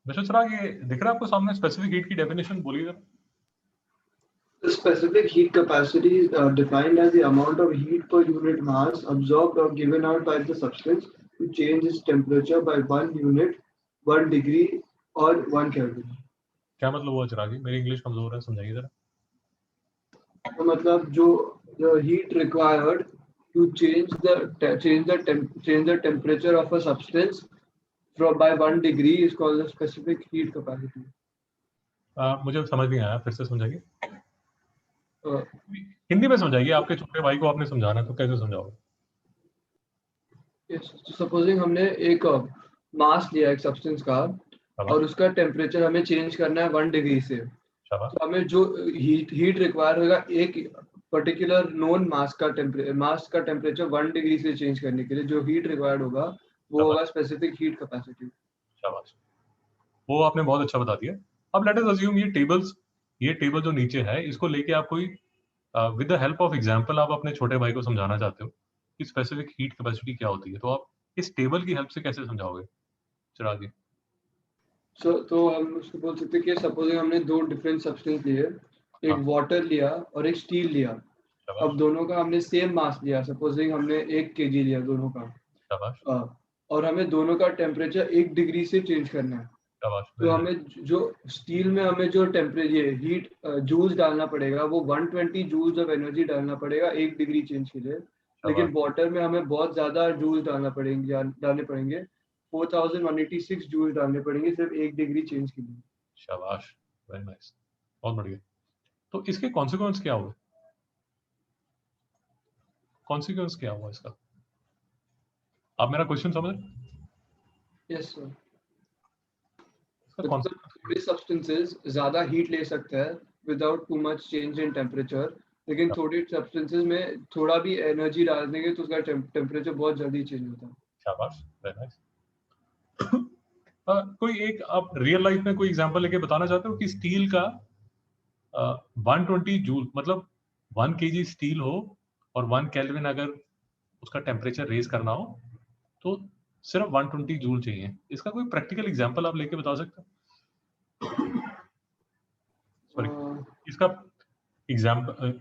Mister चिराग, ये दिख रहा है आपको सामने स्पेसिफिक हीट की डेफिनेशन? बोलिए जरा। The specific heat capacity is defined as the amount of heat per unit mass absorbed or given out by the substance to change its temperature by 1 unit, 1 degree or 1 Kelvin. क्या मतलब हुआ चिराग जी? मेरी English कमजोर है, समझाइए जरा। तो मतलब जो the heat required to change the temperature of a substance from by 1 degree is called the specific heat capacity. मुझे समझ नहीं आया, फिर से समझाइए। Uh, हिंदी में समझाइए। आपके छोटे भाई को आपने समझाना है तो कैसे समझाओगे? yes, so supposing हमने एक मास लिया एक सब्सटेंस का और उसका टेम्परेचर हमें चेंज करना है 1 डिग्री से, तो हमें जो हीट रिक्वायर होगा एक पर्टिकुलर नोन मास का टेम्परेचर 1 डिग्री से चेंज करने के लिए जो हीट रिक्वायर्ड होगा वो होगा स्पेसिफिक हीट कैपेसिटी। शाबाश, वो आपने बहुत अच्छा बता दिया। अब लेट अस अज्यूम ये टेबल जो नीचे है इसको लेके आप कोई with the help of example आप अपने छोटे भाई को समझाना चाहते हो कि स्पेसिफिक हीट कैपेसिटी क्या होती है, तो आप इस टेबल की हेल्प से कैसे समझाओगे चिराग जी? तो हम उसको बोल सकते हैं कि सपोजिंग हमने दो डिफरेंट सब्सटेंस लिए, एक वाटर लिया और एक स्टील लिया। अब दोनों का हमने सेम मास लिया, सपोजिंग हमने 1 kg लिया दोनों का, और हमें दोनों का टेम्परेचर 1 डिग्री से चेंज करना है। तो हमें जो स्टील में हमें जो टेम्परेचर हीट जूल्स डालना पड़ेगा वो 120 जूल्स ऑफ एनर्जी डालना पड़ेगा 1 डिग्री चेंज के लिए, लेकिन वाटर में हमें बहुत ज्यादा जूल्स डालने पड़ेंगे 4186 जूल्स डालने पड़ेंगे सिर्फ 1 डिग्री चेंज के लिए। शाबाश, वेरी नाइस, बहुत बढ़िया। तो इसके कॉन्सिक्वेंस क्या हुए? कॉन्सिक्वेंस क्या हुआ इसका? आप मेरा क्वेश्चन समझ रहे? Yes sir. थोड़ी सब्सटेंसेस ज्यादा हीट ले सकते हैं without too much change in temperature, लेकिन थोड़ी सब्सटेंसेस में थोड़ा भी एनर्जी डाल देंगे तो उसका टेम्परेचर बहुत जल्दी चेंज होता है। शाबाश, वेरी नाइस। कोई एक आप रियल लाइफ में कोई एग्जांपल लेके बताना चाहते हो कि स्टील का 120 जूल मतलब 1 kg स्टील हो और 1 केल्विन अगर उसका टेम्परेचर रेज करना हो तो सिर्फ 120 जूल चाहिए। इसका कोई प्रैक्टिकल एग्जांपल आप लेके बता सकते हो? सॉरी, इसका एग्जांपल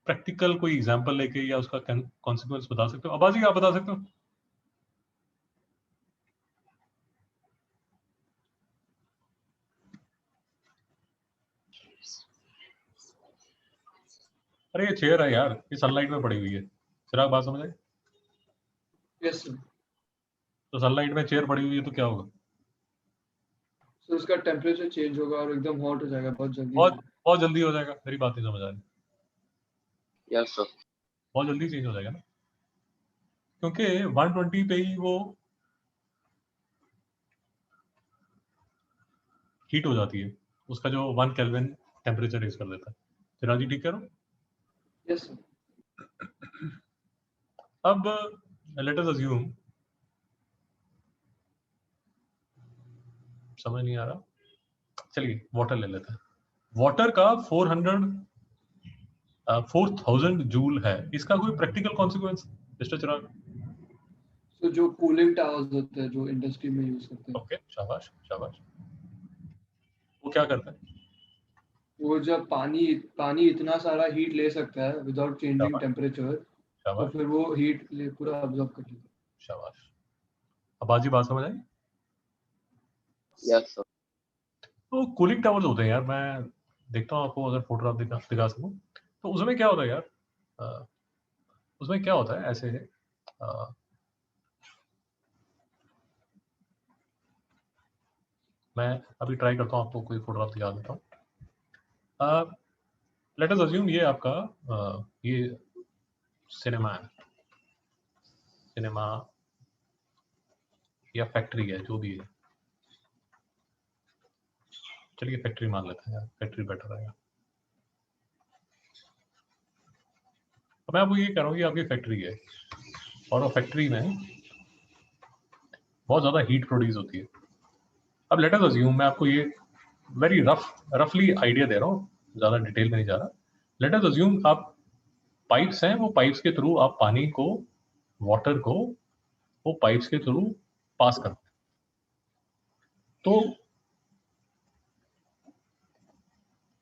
प्रैक्टिकल कोई एग्जांपल लेके या उसका कॉन्सिक्वेंस बता सकते हो? अब्बासी आप बता सकते हो? अरे ये चेयर है यार, ये सनलाइट में पड़ी हुई है। चिराग बात समझ आए? Yes sir. तो सनलाइट में चेयर पड़ी हुई है तो क्या होगा? तो उसका टेम्परेचर चेंज होगा और एकदम हॉट हो जाएगा बहुत जल्दी। बहुत जल्दी हो जाएगा। मेरी बात नहीं समझ आ रही? Yes sir. बहुत जल्दी चेंज हो जाएगा ना, क्योंकि 120 पे ही वो हीट हो जाती है। उसका जो 1 केल्विन टेम्परेचर रेज कर देता है। चिराग जी ठीक कह रहा हूं? Yes sir. अब लेट अस अज्यूम, समझ नहीं आ रहा, चलिए वाटर ले लेते हैं। वाटर का 4000 जूल है। इसका कोई प्रैक्टिकल कॉन्सिक्वेंस मिस्टर चिराग? तो जो कूलिंग टावर्स होते हैं जो इंडस्ट्री में यूज करते हैं। ओके, शाबाश शाबाश। वो क्या करता है? वो जब पानी इतना सारा हीट ले सकता है विदाउट चेंजिंग टेम्परेचर, तो फिर वो हीट पूरा अब्सॉर्ब कर लेता है। शाबाश। अब बाजी बात समझ आई? Yes sir. तो कूलिंग टावर्स होते हैं यार, मैं देखता हूँ आपको अगर फोटोग्राफ दिखा सकूं तो उसमें क्या होता है यार? उसमें क्या होता है ऐसे मैं अभी ट्राई करता हूँ आपको कोई फोटोग्राफ दिखा देता हूँ। लेट अस अज्यूम ये आपका ये सिनेमा है, सिनेमा या फैक्ट्री है, जो भी है। चलिए फैक्ट्री मान लेते हैं यार, फैक्ट्री बेटर रहेगा। अब मैं आपको ये कह रहा हूँ कि आपकी फैक्ट्री है और वो फैक्ट्री में बहुत ज़्यादा हीट प्रोड्यूस होती है। अब लेट अस अज्यूम, मैं आपको ये वेरी रफली आइडिया दे रहा हूँ, ज़्यादा डिटेल में नहीं जा रहा। लेट अस अज्यूम आप पाइप्स हैं, वो पाइप्स के थ्रू आप पानी को, वाटर को वो पाइप्स के थ्रू पास करते हैं। तो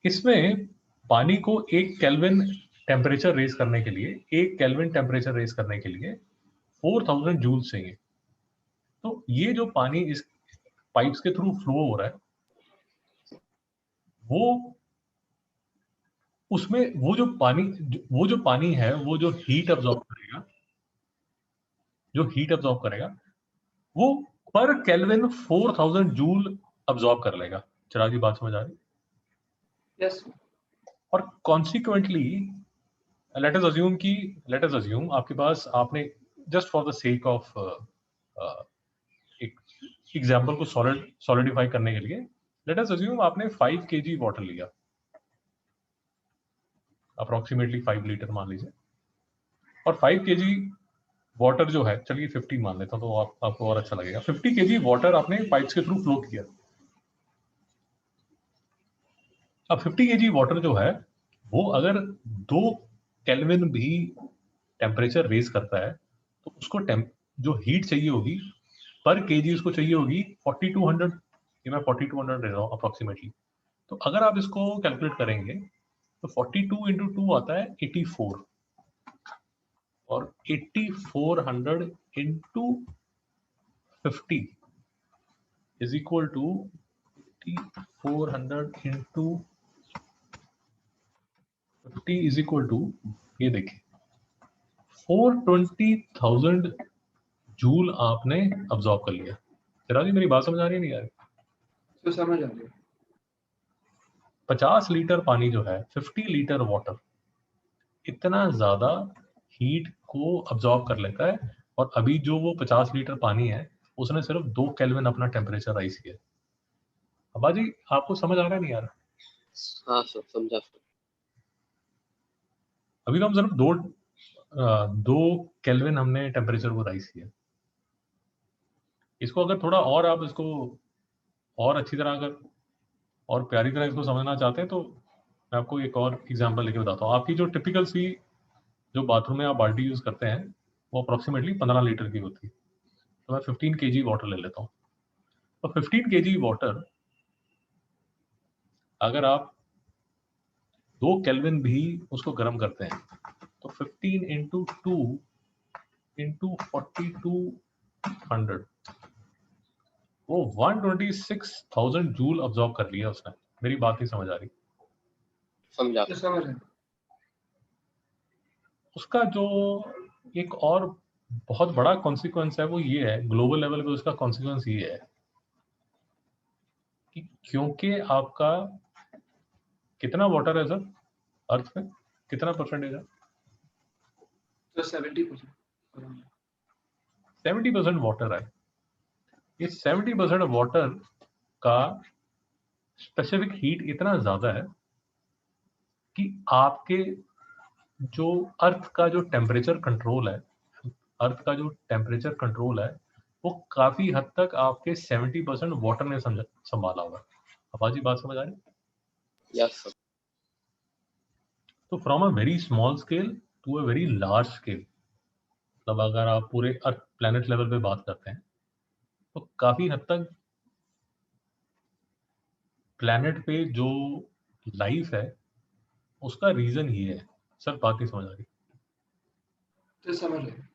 इसमें पानी को 1 केल्विन टेम्परेचर रेज करने के लिए 1 केल्विन टेम्परेचर रेज करने के लिए 4000 जूल चाहिए। तो ये जो पानी इस पाइप्स के थ्रू फ्लो हो रहा है वो उसमें वो जो पानी है वो जो हीट अब्सॉर्ब करेगा वो पर केल्विन 4000 जूल अब्सॉर्ब कर लेगा। चिराग जी बात समझ आ रही? यस। और कॉन्सिक्वेंटली लेट अस अज्यूम आपके पास आपने just for the sake of एक एग्जांपल को सॉलिडिफाई करने के लिए लेट अस अज्यूम आपने 5 kg वाटर लिया, अप्रोक्सीमेटली 5 लीटर मान लीजिए, और 5 kg वाटर जो है, चलिए 50 मान लेता हूं तो आपको और अच्छा लगेगा। 50 kg वाटर आपने पाइप्स के थ्रू फ्लो किया। अब 50 kg वाटर जो है वो अगर 2 केल्विन भी टेम्परेचर रेज करता है तो उसको जो हीट चाहिए होगी पर केजी उसको चाहिए होगी 4200। ये मैं 4200 ले रहा हूँ अप्रोक्सीमेटली। तो अगर आप इसको कैलकुलेट करेंगे तो 42 इंटू 2 आता है 84, और 8400 into 50 is equal to 8400 into 50 is equal to, ये देखिए 420,000 जूल आपने अब्सॉर्ब कर लिया। चिराग जी मेरी बात समझ आ रही है नहीं यार? तो समझ आ गया। 50 लीटर पानी जो है 50 लीटर वाटर इतना ज्यादा हीट को अब्सॉर्ब कर लेता है, और अभी जो वो 50 लीटर पानी है उसने सिर्फ 2 केल्विन अपना टेम्परेचर राइज किया। अब्बा जी आपको समझ आ रहा है नहीं यार? हाँ सर, समझा सर। अभी तो हम सिर्फ 2 केल्विन हमने टेम्परेचर को राइज किया। इसको अगर थोड़ा और आप इसको और अच्छी तरह अगर और प्यारी तरह इसको समझना चाहते हैं तो मैं आपको एक और एग्जांपल लेके बताता हूँ। आपकी जो टिपिकल सी जो बाथरूम में आप बाल्टी यूज करते हैं वो अप्रोक्सीमेटली 15 लीटर की होती है। तो मैं 15 kg वाटर ले लेता हूँ। तो 15 kg वाटर अगर आप 2 केल्विन भी उसको गर्म करते हैं तो 15 इंटू 2 इंटू 4200 वो 126,000 जूल अब्सॉर्ब कर लिया उसने। मेरी बात नहीं समझ आ रही? समझा तो सर। समझ आया। उसका जो एक और बहुत बड़ा कॉन्सिक्वेंस है वो ये है, ग्लोबल लेवल पे उसका कॉन्सिक्वेंस ये है कि क्योंकि आपका कितना वाटर है सर अर्थ में, कितना परसेंटेज है? तो 70%। 70% वाटर है। ये 70% वाटर का स्पेसिफिक हीट इतना ज्यादा है कि आपके जो अर्थ का जो टेम्परेचर कंट्रोल है, अर्थ का जो टेम्परेचर कंट्रोल है वो काफी हद तक आपके 70% वाटर ने संभाला हुआ है। अपाजी बात समझ आ रही? Yes sir. तो from a very small scale to a very large scale, मतलब अगर आप पूरे अर्थ प्लेनेट लेवल पे बात करते हैं तो काफी हद तक प्लेनेट पे जो लाइफ है उसका रीजन ये है। सर बात नहीं समझ आ रही? तो समझ आया।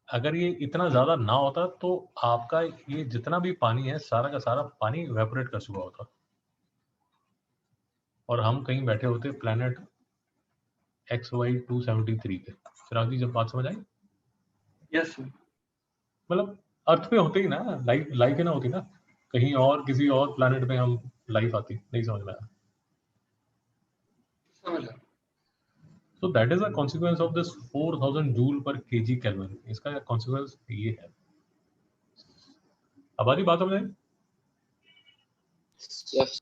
अगर ये इतना ज्यादा ना होता तो आपका ये जितना भी पानी है सारा का सारा पानी इवेपोरेट कर चुका होता और हम कहीं बैठे होते प्लेनेट XY 273 पे। चिराग जी जब बात समझ आई? Yes sir. मतलब अर्थ पे होते ही ना, लाइफ लाइफ ही ना होती ना, कहीं और किसी और प्लेनेट पे हम लाइफ आती नहीं। समझ में आया? समझ आया। So that is a consequence of this 4000 joule per kg Kelvin। इसका consequence ये है। अब आधी बात समझ आई? यस।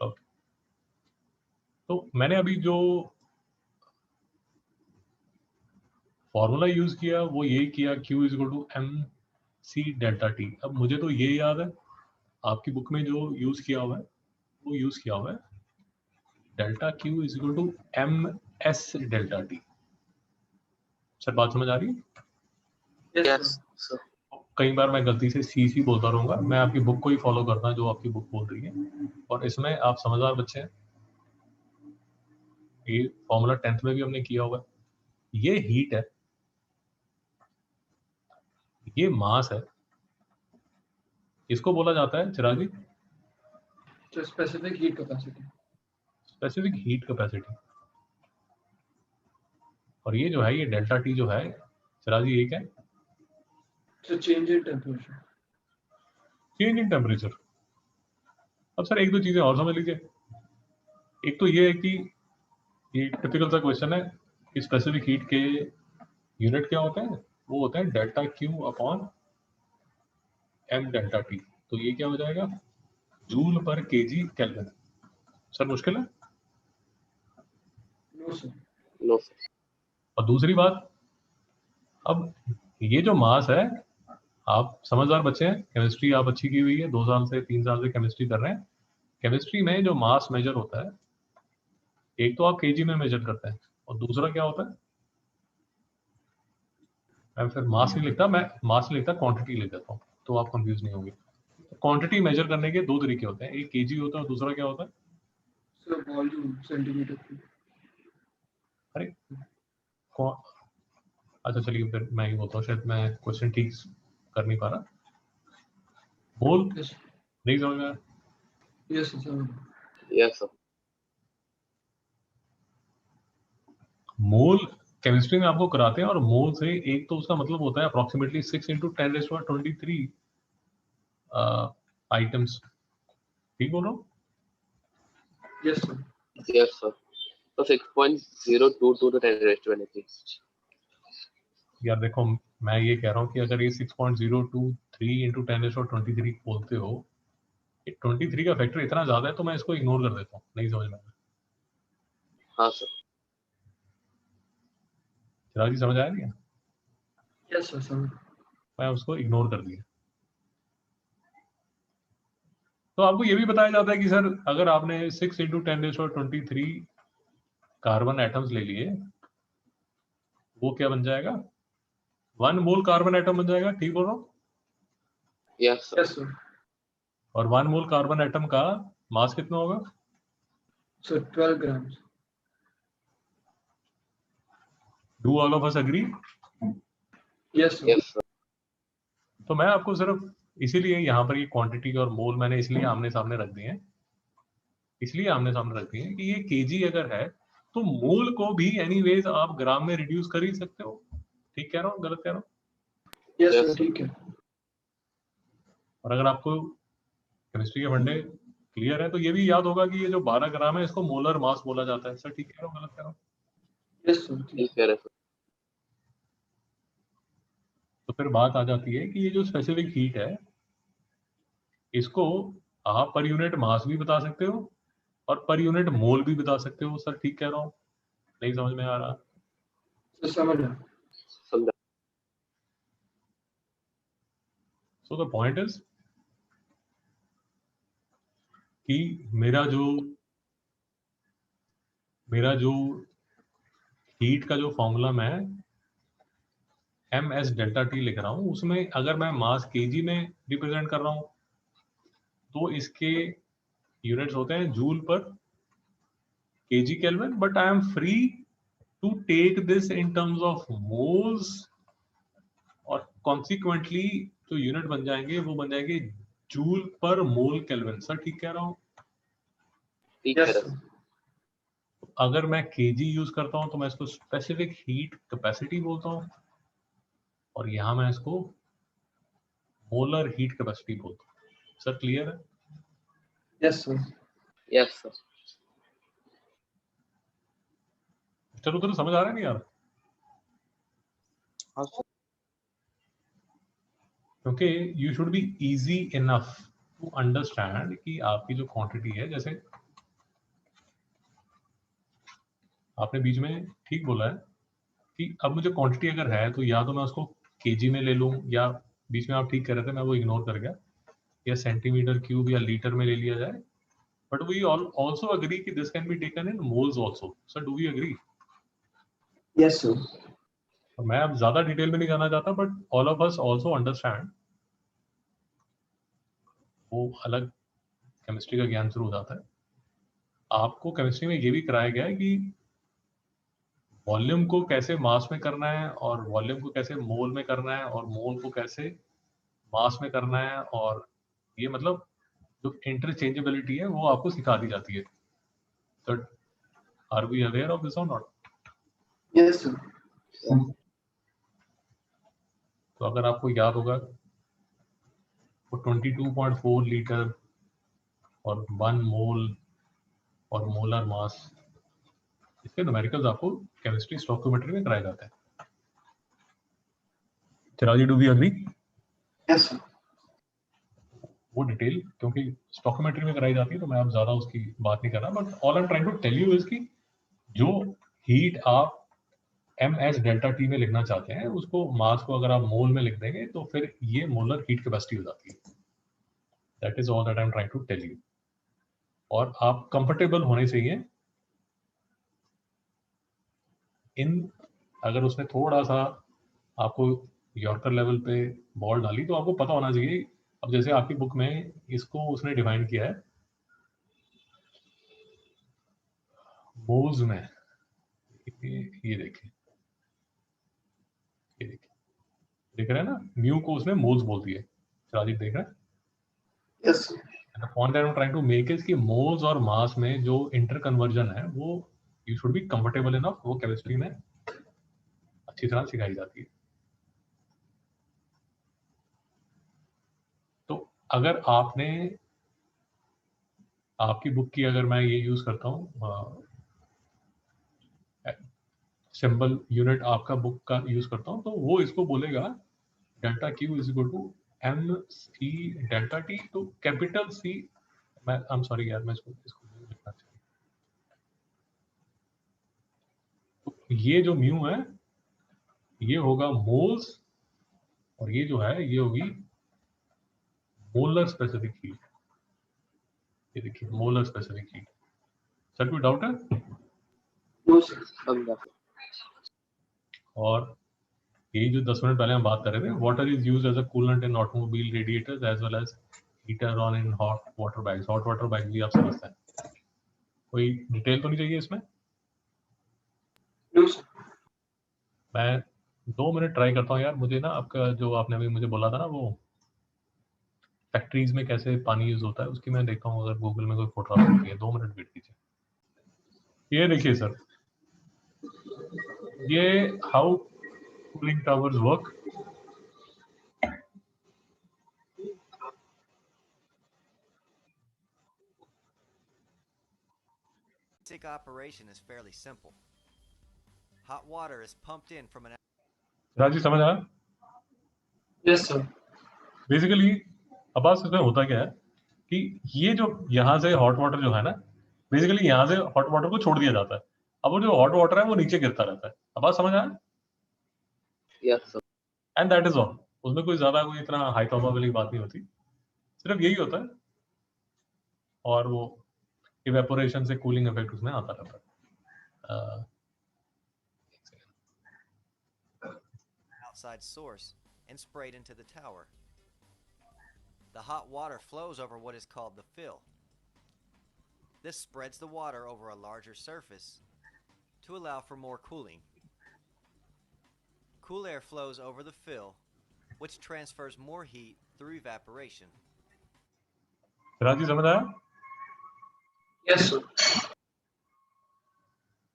Okay। तो मैंने अभी जो फॉर्मूला यूज किया वो यही किया, Q is equal to MC delta T। अब मुझे तो ये याद है, आपकी बुक में जो यूज किया हुआ है वो यूज किया हुआ है delta Q is equal to MS delta T। Sir बात समझ आ रही है? Yes yes sir. सर। कई बार मैं गलती से सी बोलता रहूंगा, मैं आपकी बुक को ही फॉलो करता हूं जो आपकी बुक बोल रही है, और इसमें आप समझदार बच्चे हैं, ये फॉर्मूला 10th में भी हमने किया होगा। ये हीट है, ये मास है, इसको बोला जाता है चिराग जी तो specific heat capacity. Specific heat capacity. और ये जो है, ये डेल्टा टी जो है चिराग जी, ये क्या है? तो change in temperature. Change in temperature. अब सर एक दो चीजें और समझ लीजिए। एक तो ये है कि ये टिपिकल सा क्वेश्चन है कि स्पेसिफिक हीट के यूनिट क्या होते हैं, वो होते हैं delta Q upon M delta T. तो ये क्या हो जाएगा, जूल पर केजी केल्विन। सर मुश्किल है? No sir. No sir. और दूसरी बात, अब ये जो मास है, आप समझदार बच्चे हैं, केमिस्ट्री आप अच्छी की हुई है, 2 साल से 3 साल से केमिस्ट्री कर रहे हैं। केमिस्ट्री में जो मास मेजर होता है, एक तो आप केजी में मेजर करते हैं, और दूसरा क्या होता है, मैं फिर मास नहीं लिखता, मैं मास लिखता क्वांटिटी लिख देता हूँ, तो आप कंफ्यूज नहीं होंगे। क्वांटिटी मेजर करने के 2 तरीके होते हैं, एक केजी होता है और दूसरा क्या होता है? Sir volume centimetre cube. अरे अच्छा चलिए, फिर मैं ही बोलता हूँ, शायद मैं क्वेश्चन ठीक कर नहीं पा रहा। मोल नहीं समझ में आया? Yes sir. Yes sir. Mole chemistry में आपको कराते हैं, और मोल से एक तो उसका मतलब होता है अप्रोक्सीमेटली 6 × 10⁻23 आइटम्स। ठीक बोल रहा हूँ? Yes sir. Yes sir. तो 6.022 to 10⁻23। यार देखो, मैं ये कह रहा हूँ कि अगर ये 6.023 × 10⁻23 बोलते हो, 23 का फैक्टर इतना ज्यादा है, तो मैं इसको इग्नोर कर देता हूँ, नहीं समझ में आया। हाँ सर। चिराग जी समझ आया नहीं? यस सर समझ। मैं उसको इग्नोर कर दिया। तो आपको ये भी बताया जाता है कि सर अगर आपने 6 × 10⁻23 कार्बन एटम्स ले लिए, वो क्या बन जाएगा, 1 मोल कार्बन एटम बन जाएगा। ठीक बोल रहा हूँ? Yes sir. Yes sir. और 1 मोल कार्बन एटम का मास कितना होगा? Sir 12 gram. Do all of us agree? Yes sir. Yes sir. तो मैं आपको सिर्फ इसीलिए यहाँ पर ये क्वांटिटी और मोल मैंने इसलिए आमने सामने रख दिए हैं, इसलिए आमने सामने रख दिए हैं कि ये केजी अगर है तो मोल को भी एनीवेज आप ग्राम में रिड्यूस कर ही सकते हो। ठीक कह रहा हूँ, गलत कह रहा हूँ? Yes Yes, sir sir. ठीक है। और अगर आपको केमिस्ट्री के फंडे क्लियर है तो ये भी याद होगा कि ये जो 12 ग्राम है, इसको मोलर मास बोला जाता है। सर ठीक कह रहा हूँ, गलत कह रहा हूँ? यस सर ठीक। ठीक कह रहे सर। तो फिर बात आ जाती है कि ये जो स्पेसिफिक हीट है, इसको आप पर यूनिट मास भी बता सकते हो और पर यूनिट मोल भी बता सकते हो। सर ठीक कह रहा हूँ, नहीं समझ में आ रहा? सर समझ आया। समझा। सो द पॉइंट इज कि मेरा जो हीट का जो फॉर्मूला मैं ms डेल्टा टी लिख रहा हूं, उसमें अगर मैं मास केजी में रिप्रेजेंट कर रहा हूं तो इसके यूनिट्स होते हैं जूल पर kg kelvin, but I am free to take this in terms of moles, और कॉन्सिक्वेंटली जो यूनिट बन जाएंगे वो बन जाएंगे जूल पर मोल केल्विन। सर ठीक कह रहा हूं? ठीक कह यस रहे सर। सर। अगर मैं केजी यूज करता हूं तो मैं इसको स्पेसिफिक हीट कैपेसिटी बोलता हूं, और यहां मैं इसको मोलर हीट कैपेसिटी बोलता हूं। सर क्लियर है? Yes sir. Yes sir. चलो तो समझ आ रहा है नहीं यार? हाँ सर। क्योंकि you should be easy enough to understand कि आपकी जो क्वांटिटी है, जैसे आपने बीच में ठीक बोला है कि अब मुझे क्वांटिटी अगर है तो या तो मैं उसको केजी में ले लूं, या बीच में आप ठीक कर रहे थे, मैं वो इग्नोर कर गया, या सेंटीमीटर क्यूब या लीटर में ले लिया जाए। बट वी ऑल्सो अग्री कि this can be taken in moles also. Sir do we agree? Yes sir. मैं अब ज्यादा डिटेल में नहीं जाना चाहता, but all of us also understand वो अलग केमिस्ट्री का ज्ञान शुरू हो जाता है। आपको केमिस्ट्री में ये भी कराया गया है कि वॉल्यूम को कैसे मास में करना है, और वॉल्यूम को कैसे मोल में करना है, और मोल को कैसे मास में करना है, और ये मतलब जो इंटरचेंजेबिलिटी है वो आपको सिखा दी जाती है। तो are we aware of this और नॉट? Yes sir. तो अगर आपको याद होगा वो 22.4 लीटर और 1 मोल और मोलर मास, इसके न्यूमेरिकल्स आपको केमिस्ट्री स्टोइकोमेट्री में कराए जाते हैं। Chirag ji, do we agree? Yes sir. वो डिटेल क्योंकि स्टोइकोमेट्री में कराई जाती है तो मैं अब ज्यादा उसकी बात नहीं कर रहा, but all I am trying to tell you is कि जो हीट आप ms डेल्टा टी में लिखना चाहते हैं उसको मास को अगर आप मोल में लिख देंगे तो फिर ये मोलर हीट कैपेसिटी हो जाती है। That is all that I am trying to tell you. और आप कंफर्टेबल होने चाहिए इन, अगर उसने थोड़ा सा आपको यॉर्कर लेवल पे बॉल डाली तो आपको पता होना चाहिए। अब जैसे आपकी बुक में इसको उसने डिफाइन किया है मोल्स में, ये देखिए, ये देखिए, देख रहे हैं ना, म्यू को उसने मोल्स बोल दिए। राजीव देख रहे हैं? Yes sir. And the point that I'm trying to make is कि मोल्स और मास में जो इंटर कन्वर्जन है वो you should be comfortable enough, वो केमिस्ट्री में अच्छी तरह सिखाई जाती है। तो अगर आपने आपकी बुक की, अगर मैं ये यूज करता हूँ सिंबल यूनिट आपका बुक का यूज करता हूँ, तो वो इसको बोलेगा delta Q is equal to M C delta T, तो कैपिटल सी, मैं आई एम सॉरी यार, मैं इसको लिखना चाहिए। तो ये जो म्यू है ये होगा मोल्स, और ये जो है ये होगी मोलर स्पेसिफिक हीट। ये देखिए मोलर स्पेसिफिक हीट। सर कोई डाउट है? No sir. और यही जो 10 मिनट पहले हम बात कर रहे थे, water is used as a coolant in automobile radiators as well as heater on in hot water bags. Hot water bag भी आप समझते हैं, कोई डिटेल तो नहीं चाहिए इसमें? No sir. मैं 2 मिनट ट्राई करता हूँ यार, मुझे ना आपका जो आपने अभी मुझे बोला था ना वो फैक्ट्रीज में कैसे पानी यूज होता है उसकी मैं देखता हूँ अगर गूगल में कोई फोटो आ सकती है। 2 मिनट वेट कीजिए। ये देखिए सर, ये how cooling towers work. Basic operation is fairly simple. Hot water is pumped in from an राजी समझ आया? Yes sir. बेसिकली अब्बास इसमें होता क्या है कि ये जो यहाँ से हॉट वाटर जो है ना, बेसिकली यहाँ से हॉट वाटर को छोड़ दिया जाता है। अब वो जो हॉट वाटर है वो नीचे गिरता रहता है। अब्बास समझ आया? Yes, sir. And that is all. उसमें कोई ज्यादा कोई इतना हाई प्रोबेबिलिटी बात नहीं होती, सिर्फ यही होता है। और वो इवेपोरेशन से कूलिंग इफेक्ट उसमें आता रहता है। outside source and sprayed into the tower. The hot water flows over what is called the fill. This spreads the water over a larger surface to allow for more cooling. Cool air flows over the fill, which transfers more heat through evaporation. राजी समझ आया? Yes sir.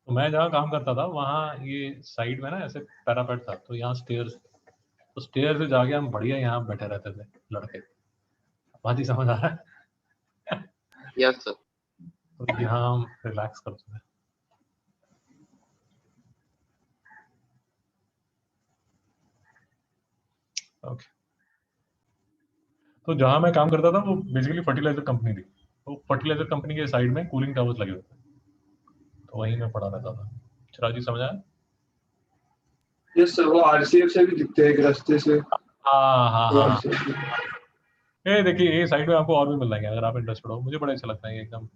तो मैं जहाँ काम करता था वहाँ ये साइड में ना ऐसे पैरापेट था, तो यहाँ स्टेयर्स, तो स्टेयर से जाके हम बढ़िया यहाँ बैठे रहते थे लड़के। बात समझ आ रहा है? Yes, sir. तो यहाँ हम रिलैक्स करते थे। ओके, तो जहाँ मैं काम करता था वो बेसिकली फर्टिलाइजर कंपनी थी, तो फर्टिलाइजर कंपनी के साइड में कूलिंग टावर्स लगे हुए थे, तो वहीं मैं पढ़ा रहता था। चिराग जी समझ आया? Yes sir. वो आरसीएफ से भी दिखते हैं एक रास्ते से। हाँ हाँ हाँ। RCF। ये देखिए ये साइड में आपको और भी मिल जाएंगे अगर आप इंटरेस्टेड हो। मुझे बड़ा अच्छा लगता है, ये एकदम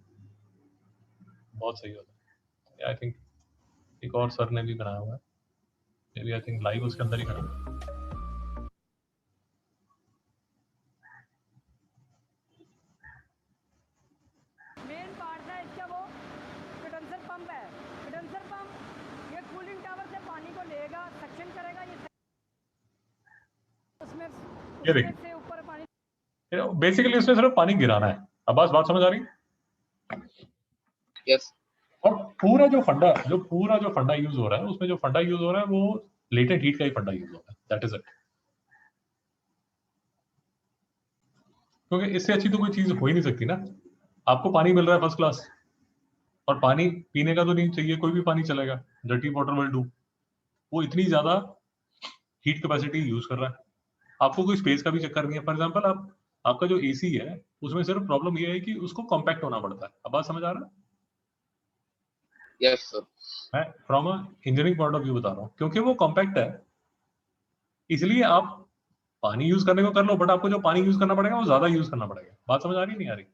बहुत सही होता है। आई थिंक एक और सर ने भी बनाया हुआ है, maybe I think live उसके अंदर ही करा है। ये देखिए, बेसिकली इसमें सिर्फ पानी गिराना है। अब बात समझ आ रही? यस और पूरा जो फंडा यूज हो रहा है, उसमें जो फंडा यूज हो रहा है वो लेटेंट हीट का ही फंडा यूज हो रहा है, दैट इज इट। क्योंकि इससे अच्छी तो कोई चीज हो ही नहीं सकती ना। आपको पानी मिल रहा है फर्स्ट क्लास, और पानी पीने का तो नहीं चाहिए, कोई भी पानी चलेगा, डर्टी वाटर विल डू। वो इतनी ज्यादा हीट कैपेसिटी यूज कर रहा है, आपको कोई स्पेस का भी चक्कर नहीं है। फॉर एग्जाम्पल, आपका जो एसी है उसमें सिर्फ प्रॉब्लम ये है कि उसको कॉम्पैक्ट होना पड़ता है। अब बात समझ आ रहा है? यस सर मैं from a engineering point of view बता रहा हूँ, क्योंकि वो कॉम्पैक्ट है इसलिए आप पानी यूज करने को कर लो, बट आपको जो पानी यूज करना पड़ेगा वो ज्यादा यूज करना पड़ेगा। बात समझ आ रही नहीं आ रही?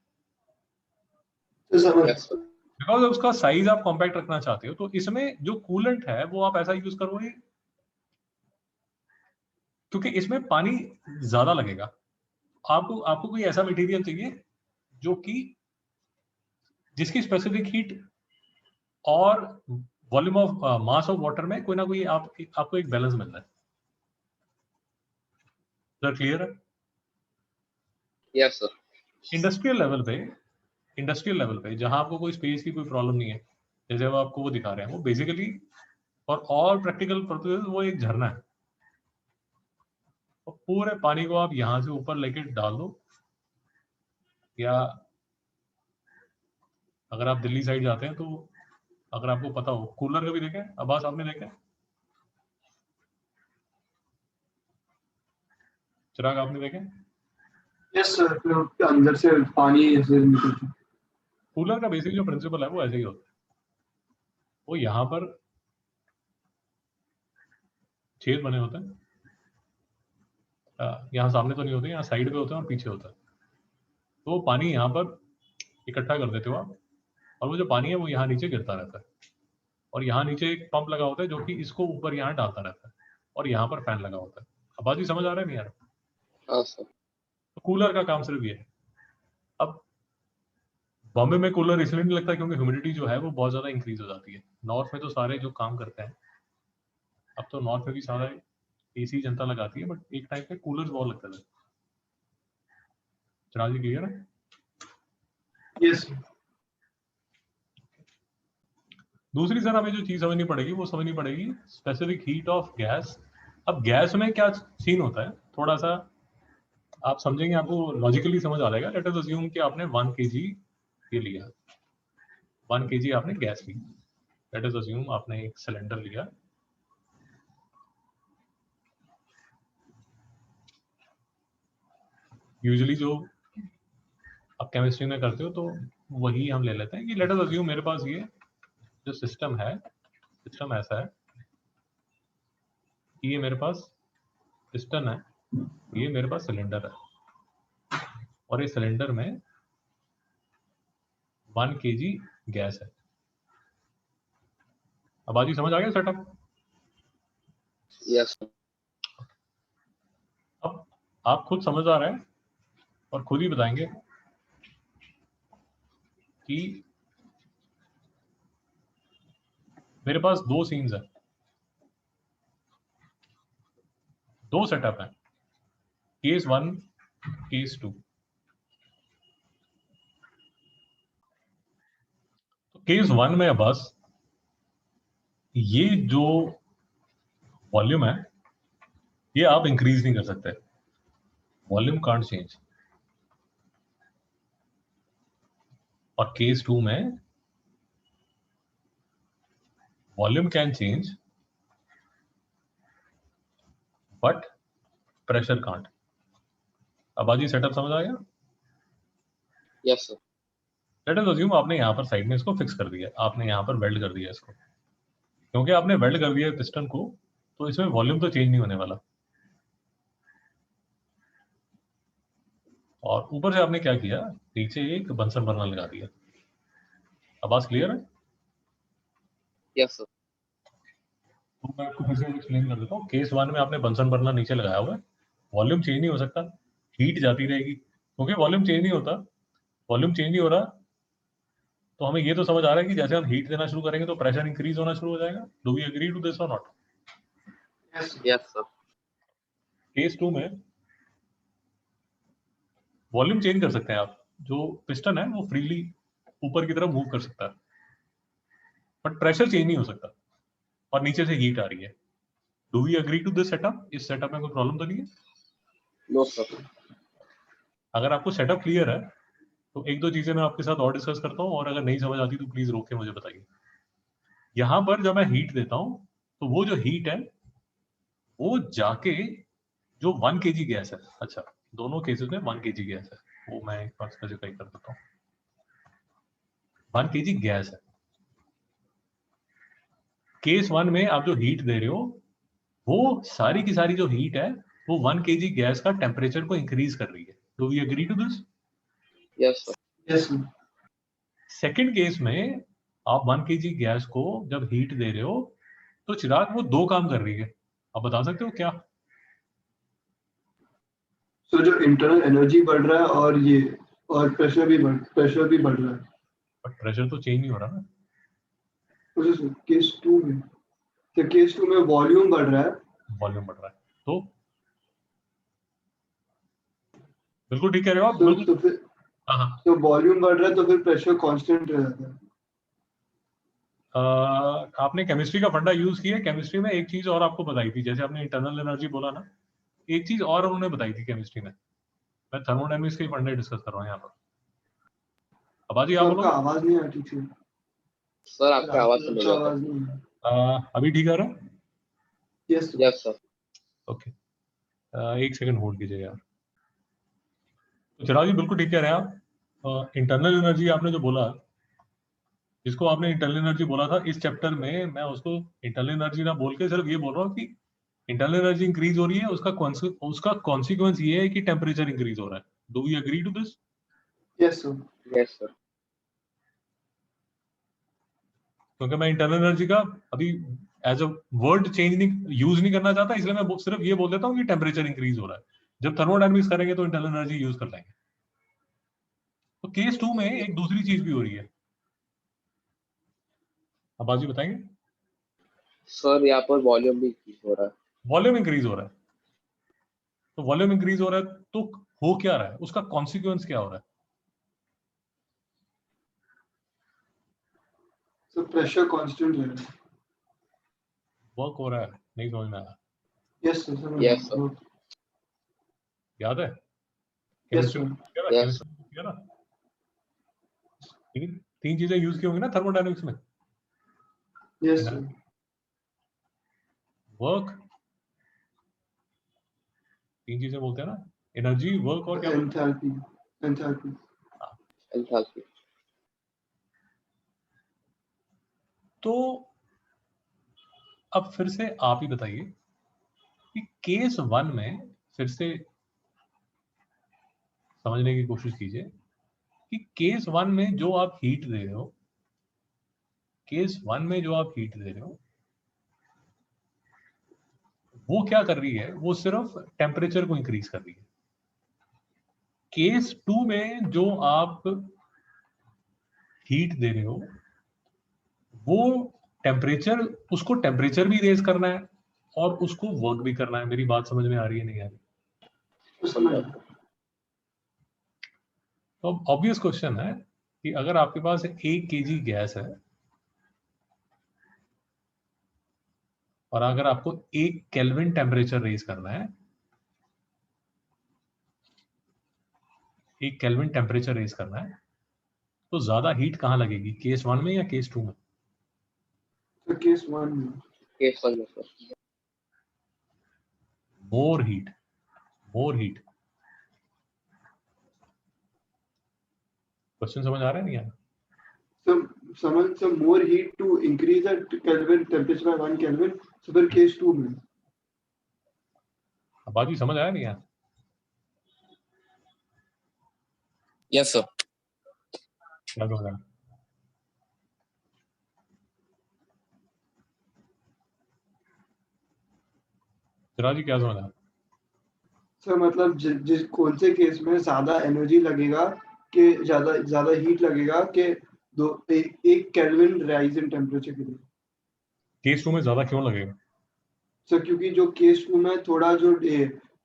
यस सर बिकॉज उसका साइज आप कॉम्पैक्ट रखना चाहते हो, तो इसमें जो कूलेंट है वो आप ऐसा यूज करोगे क्योंकि इसमें पानी ज्यादा लगेगा। आपको कोई ऐसा मटेरियल चाहिए जो कि जिसकी स्पेसिफिक हीट और volume of mass of water में कोई ना कोई आपको एक बैलेंस मिल रहा है। सर क्लियर है? यस सर इंडस्ट्रियल लेवल पे जहां आपको कोई स्पेस की कोई प्रॉब्लम नहीं है, जैसे वो आपको वो दिखा रहे हैं, वो बेसिकली और ऑल प्रैक्टिकल पर्पसेस वो एक झरना है। और पूरे पानी को आप यहां से ऊपर लेके डाल दो, या अगर आप दिल्ली साइड जाते हैं तो अगर आपको पता हो, कूलर कभी देखे अब्बास, आपने देखे? चिराग आपने देखे? यस सर, अंदर से पानी ऐसे निकलता है। कूलर का बेसिक जो प्रिंसिपल है वो ऐसे ही होता है। वो यहाँ पर छेद बने होते हैं, यहाँ सामने तो नहीं होते, यहाँ साइड पे होते हैं और पीछे होता है। तो वो पानी यहाँ पर इकट्ठा कर देते हो आप, और वो जो पानी है वो यहाँ नीचे गिरता रहता है, और यहाँ नीचे एक पंप लगा होता है जो कि इसको ऊपर यहाँ डालता रहता है, और यहाँ पर फैन लगा होता है। अब बात ही समझ आ रहा है नहीं यार? हाँ सर तो कूलर का काम सिर्फ ये है। अब बॉम्बे में कूलर इसलिए नहीं लगता क्योंकि ह्यूमिडिटी जो है वो बहुत ज्यादा इंक्रीज हो जाती है। नॉर्थ में तो सारे जो काम करते हैं, अब तो नॉर्थ में भी सारा एसी जनता लगाती है, बट एक टाइम पे कूलर बहुत लगता था। चिराग जी क्लियर है? यस दूसरी सर हमें जो चीज समझनी पड़ेगी वो समझनी पड़ेगी स्पेसिफिक हीट ऑफ गैस। अब गैस में क्या सीन होता है, थोड़ा सा आप समझेंगे, आपको लॉजिकली समझ आ जाएगा। लेट अस अज्यूम कि आपने 1 kg ये लिया, 1 kg आपने गैस ली। लेट अस अज्यूम आपने एक सिलेंडर लिया, यूजुअली जो आप केमिस्ट्री में करते हो तो वही हम ले लेते हैं कि लेट अस अज्यूम मेरे पास ये जो सिस्टम ऐसा है कि ये मेरे पास पिस्टन है, ये मेरे पास सिलेंडर है, और इस सिलेंडर में 1 kg गैस है। अब आज ही समझ आ गया सेटअप? यस अब आप खुद समझ आ रहे हैं और खुद ही बताएंगे कि मेरे पास 2 सीन्स है, 2 सेटअप है, केस 1 केस 2। तो केस 1 में बस ये जो वॉल्यूम है ये आप इंक्रीज नहीं कर सकते, वॉल्यूम कांट चेंज। और केस 2 में volume can change but pressure can't. अब आज ये सेटअप समझ आ गया? Yes sir let us assume आपने यहाँ पर साइड में इसको फिक्स कर दिया, आपने यहाँ पर वेल्ड कर दिया इसको। क्योंकि आपने वेल्ड कर दिया पिस्टन को, तो इसमें वॉल्यूम तो चेंज नहीं होने वाला। और ऊपर से आपने क्या किया, नीचे एक बंसन बर्नर लगा दिया। अब बात क्लियर है? यस सर तो मैं आपको फिर से एक्सप्लेन कर देता हूँ। केस 1 में आपने बंसन बर्नर नीचे लगाया हुआ है, वॉल्यूम चेंज नहीं हो सकता, हीट जाती रहेगी। क्योंकि वॉल्यूम चेंज नहीं होता, वॉल्यूम चेंज नहीं हो रहा, तो हमें ये तो समझ आ रहा है कि जैसे हम हीट देना शुरू करेंगे तो प्रेशर इंक्रीज होना शुरू हो जाएगा। Do we agree to this और नॉट? यस सर केस 2 में वॉल्यूम चेंज कर सकते हैं आप, जो पिस्टन है वो फ्रीली ऊपर की तरफ मूव कर सकता है, बट प्रेशर चेंज नहीं हो सकता और नीचे से हीट आ रही है। Do we agree to this setup? इस सेटअप में कोई प्रॉब्लम तो नहीं है? No sir. अगर आपको सेटअप क्लियर है तो एक दो चीजें मैं आपके साथ और डिस्कस करता हूँ, और अगर नहीं समझ आती तो प्लीज रोक के मुझे बताइए। यहां पर जब मैं हीट देता हूं तो वो जो हीट है वो जाके जो 1 kg गैस है, अच्छा दोनों केसेस में 1 kg गैस है, वो मैं एक बार स्पेसिफाई कर देता हूँ। 1 kg गैस है। केस 1 में आप जो हीट दे रहे हो वो सारी की सारी जो हीट है वो 1 kg गैस का टेम्परेचर को इंक्रीज कर रही है। Do we agree to this? Yes sir. Yes. Second case में आप 1 kg गैस को जब हीट दे रहे हो तो चिराग वो दो काम कर रही है, आप बता सकते हो क्या? तो जो इंटरनल एनर्जी बढ़ रहा है और प्रेशर भी बढ़ रहा है। बट प्रेशर तो चेंज नहीं हो रहा ना। केस 2 में, तो केस 2 में वॉल्यूम बढ़ रहा है। वॉल्यूम बढ़ रहा है तो बिल्कुल ठीक कह रहे हो आप, तो बिल्कुल। फिर हाँ, तो वॉल्यूम बढ़ रहा है तो फिर प्रेशर कांस्टेंट रह जाता है। आपने केमिस्ट्री का फंडा यूज किया। केमिस्ट्री में एक चीज और आपको बताई थी, जैसे आपने इंटरनल एनर्जी बोला ना, एक चीज और उन्होंने बताई थी केमिस्ट्री में। मैं थर्मोडायनेमिक्स के फंडे डिस्कस कर रहा हूँ यहाँ पर। अबाजी आप तो आपका बोलोगे? आवाज नहीं आ रही थी। सर आपकी आवाज सुन रही है। आवाज नहीं है। अभी ठीक आ रहा है? Yes yes sir. ओके, एक सेकंड होल्ड कीजिए यार। तो चिराग जी बिल्कुल ठीक कह रहे हैं आप। इंटरनल एनर्जी आपने जो बोला, जिसको आपने इंटरनल एनर्जी बोला था इस चैप्टर में, मैं उसको इंटरनल एनर्जी ना बोल के सिर्फ ये बोल रहा हूँ कि इंटरनल एनर्जी इंक्रीज हो रही है, उसका कॉन्सिक्वेंस ये है कि टेम्परेचर इंक्रीज हो रहा है। Do we agree to this? Yes sir. Yes sir. क्योंकि मैं इंटरनल एनर्जी का अभी एज अ वर्ड चेंज नहीं यूज नहीं करना चाहता, इसलिए मैं सिर्फ ये बोल देता हूँ कि टेम्परेचर इंक्रीज हो रहा है। जब थर्मोडायनेमिक्स करेंगे तो इंटरनल एनर्जी यूज कर लेंगे। तो केस 2 में एक दूसरी चीज भी हो रही है, अब बाजी बताएंगे। सर यहाँ पर वॉल्यूम भी increase हो रहा है। वॉल्यूम इंक्रीज हो रहा है। तो वॉल्यूम इंक्रीज हो रहा है तो हो क्या रहा है, उसका कॉन्सिक्वेंस क्या हो रहा है? तो प्रेशर कांस्टेंट रह रहा है। वर्क हो रहा है, नहीं समझ में आया। Yes sir. Yes sir. याद है यस केमिस्ट्री में? सर। यस किया ना? तीन चीजें यूज की होंगी ना थर्मोडायनेमिक्स में। Yes sir. वर्क, तीन चीजें बोलते हैं ना, एनर्जी, वर्क और क्या बोलते एंथैल्पी। एंथैल्पी। हैं? एंथैल्पी। तो अब फिर से आप ही बताइए कि केस 1 में, फिर से समझने की कोशिश कीजिए कि केस 1 में जो आप हीट दे रहे हो, केस 1 में जो आप हीट दे रहे हो वो क्या कर रही है, वो सिर्फ टेम्परेचर को इंक्रीज कर रही है। केस 2 में जो आप हीट दे रहे हो वो टेम्परेचर, उसको टेम्परेचर भी रेज करना है और उसको वर्क भी करना है। मेरी बात समझ में आ रही है नहीं आ रही? तो अब ऑब्वियस क्वेश्चन है कि अगर आपके पास 1 kg गैस है और अगर आपको 1 केल्विन टेम्परेचर रेज करना है, 1 केल्विन टेम्परेचर रेज करना है, तो ज्यादा हीट कहां लगेगी, केस 1 में या केस 2 में? तो केस 1 में। केस 1 में sir. More heat, more heat. Question समझ आ रहा है नहीं यार? Some more heat to increase the Kelvin temperature by 1 Kelvin. So फिर केस 2 में। अब बात समझ आया नहीं यार? Yes sir. क्या समझ आया? चिराग जी क्या समझ आया? सर मतलब जिस कौन से केस में ज्यादा एनर्जी लगेगा कि ज्यादा हीट लगेगा कि एक केल्विन राइज इन टेम्परेचर के लिए। केस 2 में ज्यादा क्यों लगेगा? सर क्योंकि जो केस 2 में थोड़ा जो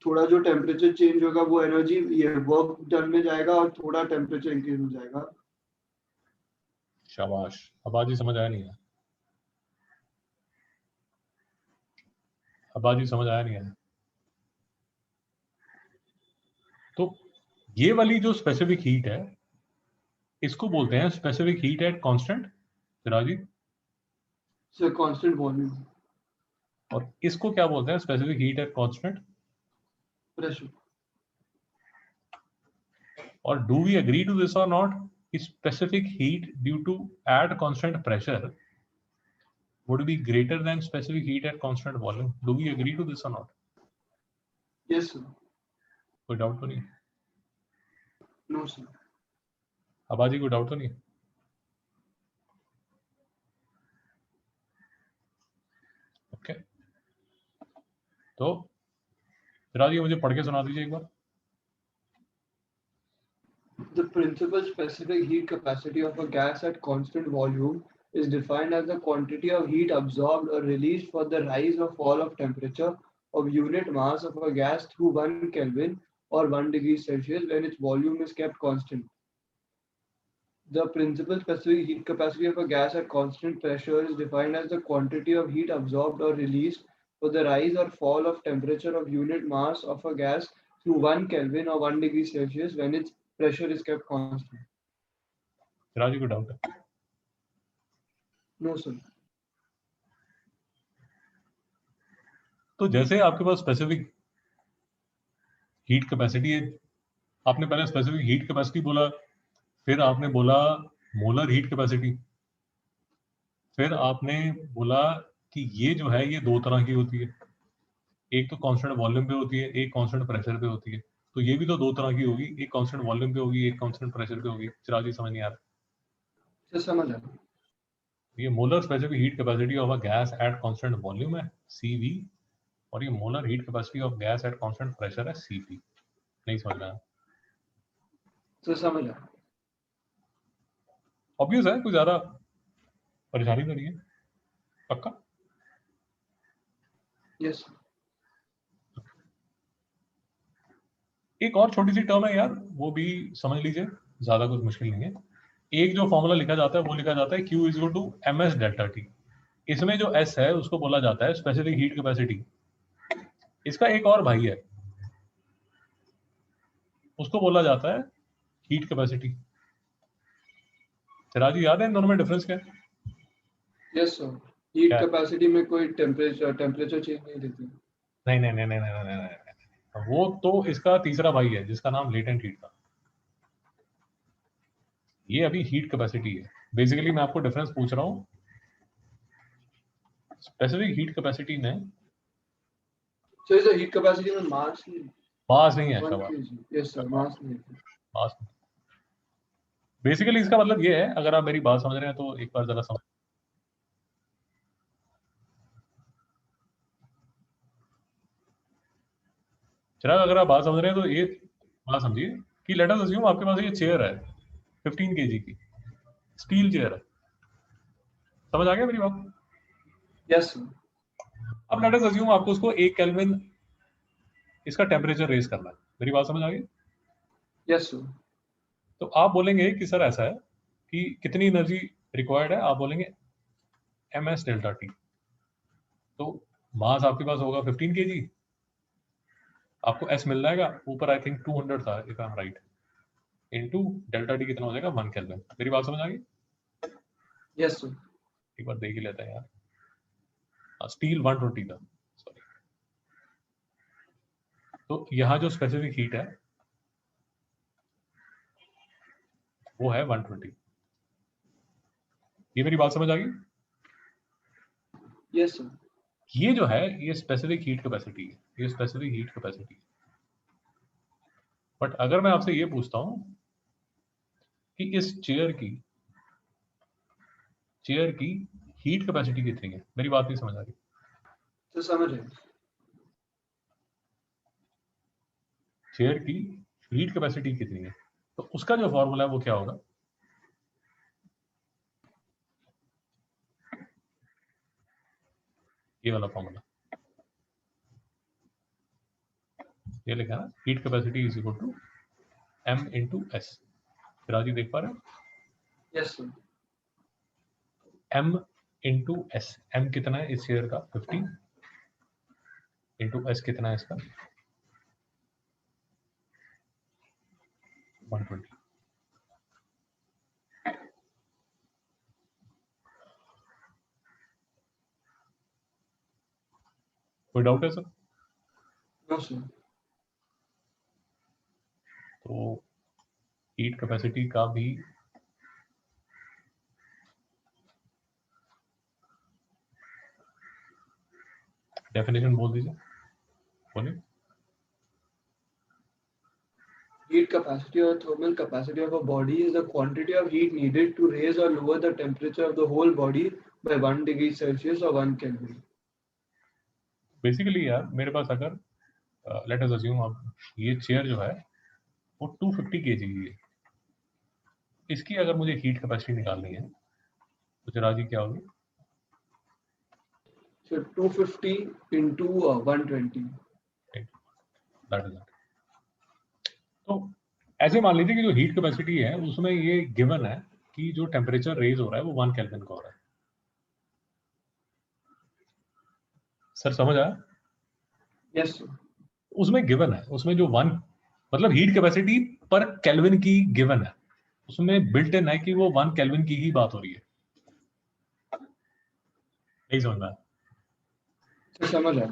थोड़ा जो टेम्परेचर चेंज होगा वो एनर्जी ये वर्क डन में जाएगा और थोड़ा टेम्परेचर इंक्रीज हो जाएगा। शाबाश, अबाजी समझ आया नहीं है, अबाजी समझ आया नहीं है। तो ये वाली जो स्पेसिफिक हीट है इसको बोलते हैं स्पेसिफिक हीट एट कांस्टेंट सिराजी, सर कांस्टेंट वॉल्यूम और इसको क्या बोलते हैं specific heat at constant pressure. और do we agree to this और not? Specific heat due to at constant pressure would be greater than specific heat at constant volume. Do we agree to this or not? Yes sir. कोई doubt तो नहीं? No sir. Abaji कोई doubt तो नहीं? Okay, तो सिराजी मुझे पढ़ के सुना दीजिए एक बार। The principal specific heat capacity of a gas at constant volume is defined as the quantity of heat absorbed or released for the rise or fall of temperature of unit mass of a gas through 1 Kelvin or 1 degree Celsius when its volume is kept constant. The principal specific heat capacity of a gas at constant pressure is defined as the quantity of heat absorbed or released for the rise or fall of temperature of unit mass of a gas through 1 Kelvin or 1 degree Celsius when its pressure is kept constant. Siraji को doubt है? No, sir. तो जैसे आपके पास specific heat capacity है, आपने पहले specific heat capacity बोला, फिर आपने बोला मोलर हीट कैपेसिटी, फिर आपने बोला कि ये जो है ये दो तरह की होती है, एक तो कांस्टेंट वॉल्यूम पे होती है, एक कांस्टेंट प्रेशर पे होती है। तो ये भी तो दो तरह की होगी, एक कांस्टेंट वॉल्यूम पे होगी, एक कांस्टेंट प्रेशर पे होगी। चिराजी समझ नहीं आ रहा? सर समझ आया। ये molar specific heat capacity of a gas at constant volume है CV, और ये molar heat capacity of gas at constant pressure है CP। नहीं समझ में आया? सर समझ आया। ऑब्वियस है, कोई ज्यादा परेशानी तो नहीं है? पक्का? यस। एक और छोटी सी टर्म है यार, वो भी समझ लीजिए, ज्यादा कुछ मुश्किल नहीं है। एक जो फॉर्मूला लिखा जाता है वो लिखा जाता है Q is to MS delta T। इसमें जो S है उसको बोला जाता है स्पेसिफिक हीट कैपेसिटी। इसका एक और भाई है, उसको बोला जाता है हीट कैपेसिटी। सिराजी याद है इन दोनों में डिफरेंस क्या है? Yes sir. हीट क्या? कैपेसिटी में कोई टेम्परेचर चेंज नहीं देती। नहीं नहीं नहीं नहीं नहीं नहीं नहीं, वो तो इसका तीसरा भाई है जिसका नाम लेटेंट हीट था। ये अभी हीट कैपेसिटी है। बेसिकली मैं आपको डिफरेंस पूछ रहा हूँ। स्पेसिफिक हीट कैपेसिटी में सर इस हीट कैपेसिटी में मास नहीं है, 1 शाबाश, kg। यस सर, मास नहीं है। मास। बेसिकली इसका मतलब ये है, अगर आप मेरी बात समझ रहे हैं तो एक बार जरा समझ। चिराग अगर आप बात समझ रहे हैं तो ये बात समझिए कि लेट अस अज्यूम आपके पास ये चेयर है 15 kg की, स्टील चेयर है। समझ आ गया मेरी बात? Yes sir. अब लेट अस अज्यूम आपको उसको 1 केल्विन इसका टेम्परेचर रेज करना है। मेरी बात समझ आ गई? Yes sir. तो आप बोलेंगे कि सर ऐसा है कि कितनी एनर्जी रिक्वायर्ड है, आप बोलेंगे MS डेल्टा T। तो मास आपके पास होगा 15 kg, आपको S मिल जाएगा ऊपर, आई थिंक 200 था if I am right, into delta T कितना हो जाएगा 1 केल्विन। मेरी बात समझ आ गई? Yes sir. एक बार देख ही लेते हैं यार। स्टील 120 था, सॉरी। तो यहाँ जो स्पेसिफिक हीट है वो है 120। ये मेरी बात समझ आ गई? Yes sir. ये जो है ये स्पेसिफिक हीट कैपेसिटी है, ये स्पेसिफिक हीट कैपेसिटी है। बट अगर मैं आपसे ये पूछता हूं कि इस चेयर की हीट कैपेसिटी कितनी है, मेरी बात नहीं समझ आ रही? सर समझ आया। चेयर की हीट कैपेसिटी कितनी है, तो उसका जो फॉर्मूला है वो क्या होगा? ये वाला फॉर्मूला। ये लिखा है ना, heat capacity is equal to m into S. राजी देख पा रहे हो? Yes sir. m into S, m कितना है इस चेयर का 50 इंटू एस कितना है इसका 120। कोई डाउट है सर? No sir. तो हीट कैपेसिटी का भी डेफिनेशन बोल दीजिए, बोलिए। Heat capacity or thermal capacity of a body is the quantity of heat needed to raise or lower the temperature of the whole body by 1 degree Celsius or 1 Kelvin. Basically यार मेरे पास अगर let us assume अब ये chair जो है वो 250 kg की है, इसकी अगर मुझे हीट कैपेसिटी निकालनी है तो चिराग जी क्या होगी? So 250 into 120. That is it. तो ऐसे मान लीजिए कि जो हीट कैपेसिटी है उसमें ये गिवन है कि जो टेम्परेचर रेज हो रहा है वो 1 केल्विन का हो रहा है। सर समझ आया? Yes sir. उसमें गिवन है, उसमें जो 1 मतलब हीट कैपेसिटी पर केल्विन की गिवन है, उसमें बिल्ट इन है कि वो 1 केल्विन की ही बात हो रही है। नहीं समझ में आया? सर समझ आया।